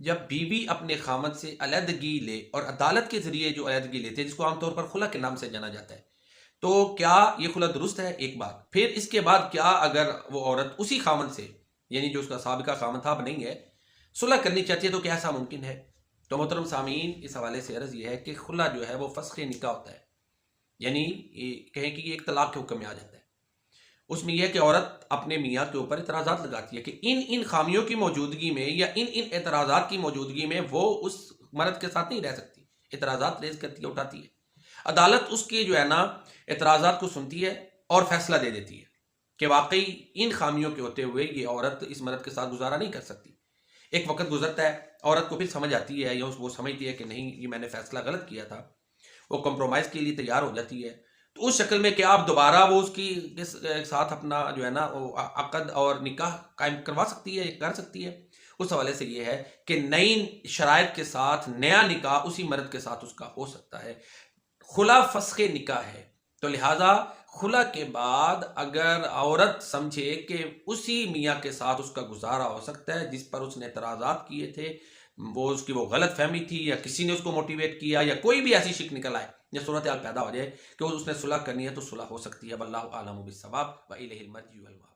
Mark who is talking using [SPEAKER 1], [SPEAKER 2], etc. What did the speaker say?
[SPEAKER 1] جب بیوی اپنے خامد سے علیحدگی لے اور عدالت کے ذریعے جو علیحدگی لیتے ہیں، جس کو عام طور پر خلا کے نام سے جانا جاتا ہے، تو کیا یہ خلا درست ہے؟ ایک بات. پھر اس کے بعد کیا اگر وہ عورت اسی خامد سے، یعنی جو اس کا سابقہ خامد تھا اب نہیں ہے، صلح کرنی چاہتی ہے تو کیا ایسا ممکن ہے؟ تو محترم سامعین، اس حوالے سے عرض یہ ہے کہ خلا جو ہے وہ فسخ نکاح ہوتا ہے، یعنی کہیں کہ یہ ایک طلاق کے حکم میں آ جاتا ہے. اس میں یہ ہے کہ عورت اپنے میاں کے اوپر اعتراضات لگاتی ہے کہ ان خامیوں کی موجودگی میں یا ان اعتراضات کی موجودگی میں وہ اس مرد کے ساتھ نہیں رہ سکتی. اعتراضات ریز کرتی ہے، اٹھاتی ہے. عدالت اس کی جو ہے نا اعتراضات کو سنتی ہے اور فیصلہ دے دیتی ہے کہ واقعی ان خامیوں کے ہوتے ہوئے یہ عورت اس مرد کے ساتھ گزارا نہیں کر سکتی. ایک وقت گزرتا ہے، عورت کو پھر سمجھ آتی ہے یا وہ سمجھتی ہے کہ نہیں، یہ میں نے فیصلہ غلط کیا تھا، وہ کمپرومائز کے لیے تیار ہو جاتی ہے. تو اس شکل میں کہ آپ دوبارہ وہ اس کی ساتھ اپنا جو ہے نا وہ عقد اور نکاح قائم کروا سکتی ہے، کر سکتی ہے. اس حوالے سے یہ ہے کہ نئی شرائط کے ساتھ نیا نکاح اسی مرد کے ساتھ اس کا ہو سکتا ہے. خلا فسخ نکاح ہے، تو لہٰذا خلا کے بعد اگر عورت سمجھے کہ اسی میاں کے ساتھ اس کا گزارا ہو سکتا ہے جس پر اس نے اعتراضات کیے تھے، وہ اس کی وہ غلط فہمی تھی یا کسی نے اس کو موٹیویٹ کیا یا کوئی بھی ایسی شک نکل آئے یا صورتحال پیدا ہو جائے کہ اس نے صلح کرنی ہے، تو صلح ہو سکتی ہے. واللہ اعلم بالصواب و الیہ المرجع والمآب.